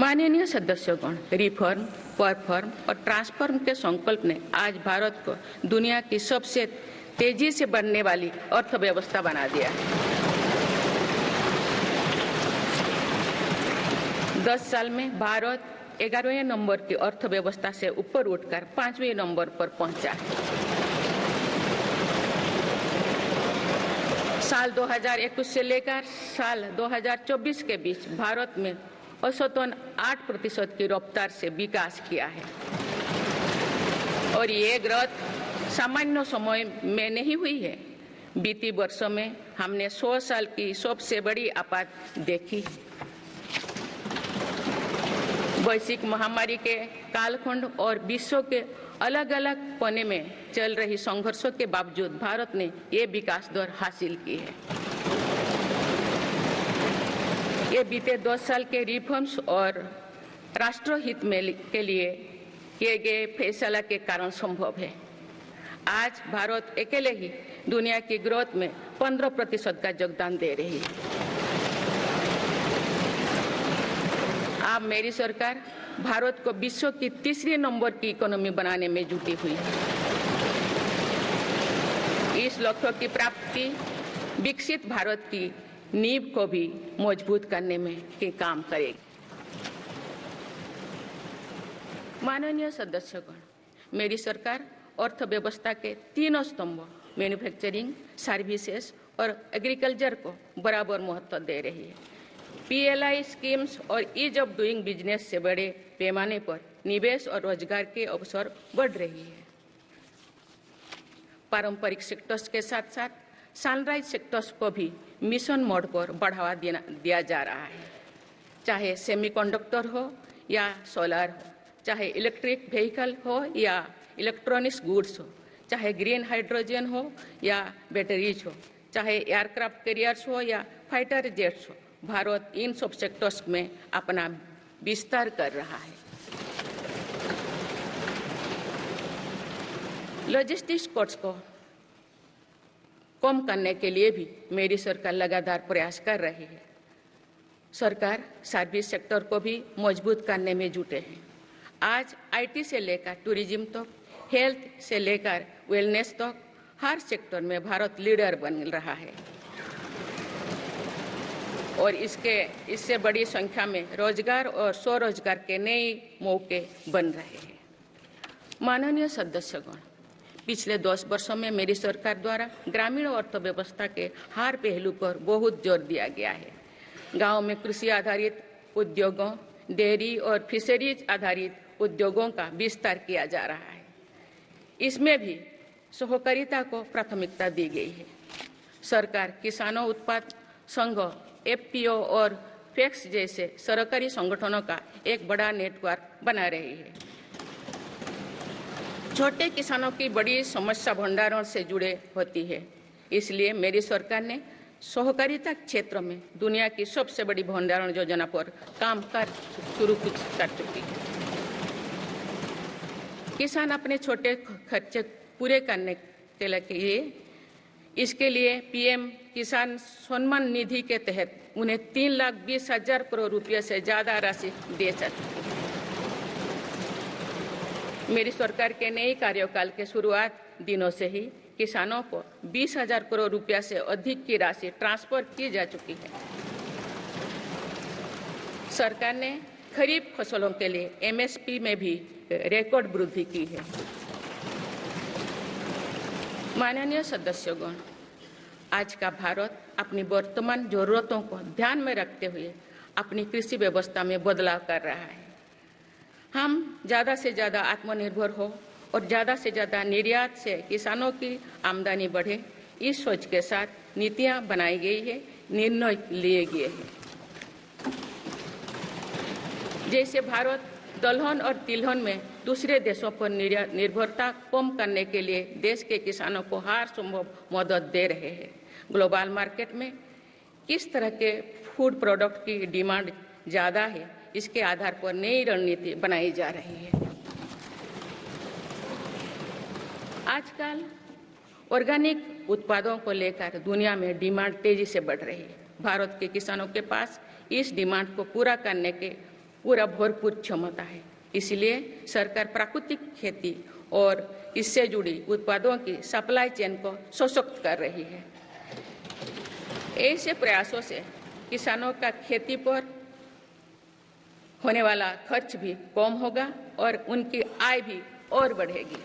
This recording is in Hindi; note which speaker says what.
Speaker 1: माननीय सदस्यगण, रिफॉर्म, परफॉर्म और ट्रांसफॉर्म के संकल्प ने आज भारत को दुनिया की सबसे तेजी से बढ़ने वाली अर्थव्यवस्था बना दिया है। 10 साल में भारत 11वें नंबर की अर्थव्यवस्था से ऊपर उठकर 5वें नंबर पर पहुंचा है। साल 2021 से लेकर साल 2024 के बीच भारत में औसतन 8% की रफ्तार से विकास किया है और ये ग्रोथ सामान्य समय में नहीं हुई है। बीती वर्षों में हमने 100 साल की सबसे बड़ी आपात देखी। वैश्विक महामारी के कालखंड और विश्व के अलग अलग कोने में चल रही संघर्षों के बावजूद भारत ने ये विकास दर हासिल की है। ये बीते 10 साल के रिफॉर्म्स और राष्ट्रहित में के लिए किए गए फैसला के कारण संभव है। आज भारत अकेले ही दुनिया की ग्रोथ में 15% का योगदान दे रही है। अब मेरी सरकार भारत को विश्व की तीसरे नंबर की इकोनॉमी बनाने में जुटी हुई है। इस लक्ष्य की प्राप्ति विकसित भारत की नींव को भी मजबूत करने में के काम करेगी। माननीय सदस्यगण, मेरी सरकार अर्थव्यवस्था के तीनों स्तंभों मैन्युफैक्चरिंग, सर्विसेज और एग्रीकल्चर को बराबर महत्व दे रही है। PLI स्कीम्स और ईज ऑफ डूइंग बिजनेस से बड़े पैमाने पर निवेश और रोजगार के अवसर बढ़ रही है। पारंपरिक सेक्टर्स के साथ साथ सनराइज सेक्टर्स को भी मिशन मोड पर बढ़ावा दिया जा रहा है। चाहे सेमीकंडक्टर हो या सोलर हो, चाहे इलेक्ट्रिक व्हीकल हो या इलेक्ट्रॉनिक्स गुड्स हो, चाहे ग्रीन हाइड्रोजन हो या बैटरीज हो, चाहे एयरक्राफ्ट कैरियर्स हो या फाइटर जेट्स हो, भारत इन सब सेक्टर्स में अपना विस्तार कर रहा है। लॉजिस्टिक्स कॉस्ट को कम करने के लिए भी मेरी सरकार लगातार प्रयास कर रही है। सरकार सर्विस सेक्टर को भी मजबूत करने में जुटे हैं। आज IT से लेकर टूरिज्म तक, हेल्थ से लेकर वेलनेस तक हर सेक्टर में भारत लीडर बन रहा है और इससे बड़ी संख्या में रोजगार और स्वरोजगार के नए मौके बन रहे हैं। माननीय सदस्यगण, पिछले 10 वर्षों में मेरी सरकार द्वारा ग्रामीण अर्थव्यवस्था के हर पहलू पर बहुत जोर दिया गया है। गांव में कृषि आधारित उद्योगों, डेयरी और फिशरीज आधारित उद्योगों का विस्तार किया जा रहा है। इसमें भी सहकारिता को प्राथमिकता दी गई है। सरकार किसानों उत्पाद संघ, FPO और FACTS जैसे सरकारी संगठनों का एक बड़ा नेटवर्क बना रही है। छोटे किसानों की बड़ी समस्या भंडारण से जुड़े होती है, इसलिए मेरी सरकार ने सहकारिता क्षेत्र में दुनिया की सबसे बड़ी भंडारण योजना पर काम शुरू कर चुकी है। किसान अपने छोटे खर्चे पूरे करने के लिए इसके लिए PM किसान सम्मान निधि के तहत उन्हें 3,20,000 करोड़ रुपये से ज्यादा राशि दे सकती है। मेरी सरकार के नए कार्यकाल के शुरुआत दिनों से ही किसानों को 20,000 करोड़ रुपया से अधिक की राशि ट्रांसफर की जा चुकी है। सरकार ने खरीफ फसलों के लिए MSP में भी रिकॉर्ड वृद्धि की है। माननीय सदस्यगण, आज का भारत अपनी वर्तमान जरूरतों को ध्यान में रखते हुए अपनी कृषि व्यवस्था में बदलाव कर रहा है। हम ज़्यादा से ज़्यादा आत्मनिर्भर हो और ज़्यादा से ज़्यादा निर्यात से किसानों की आमदनी बढ़े, इस सोच के साथ नीतियाँ बनाई गई है, निर्णय लिए गए हैं। जैसे भारत दलहन और तिलहन में दूसरे देशों पर निर्भरता कम करने के लिए देश के किसानों को हर संभव मदद दे रहे हैं। ग्लोबल मार्केट में किस तरह के फूड प्रोडक्ट की डिमांड ज़्यादा है, इसके आधार पर नई रणनीति बनाई जा रही है। आजकल ऑर्गेनिक उत्पादों को लेकर दुनिया में डिमांड तेजी से बढ़ रही है। भारत के किसानों के पास इस डिमांड को पूरा करने के पूरा भरपूर क्षमता है। इसलिए सरकार प्राकृतिक खेती और इससे जुड़ी उत्पादों की सप्लाई चेन को सशक्त कर रही है। ऐसे प्रयासों से किसानों का खेती पर होने वाला खर्च भी कम होगा और उनकी आय भी और बढ़ेगी।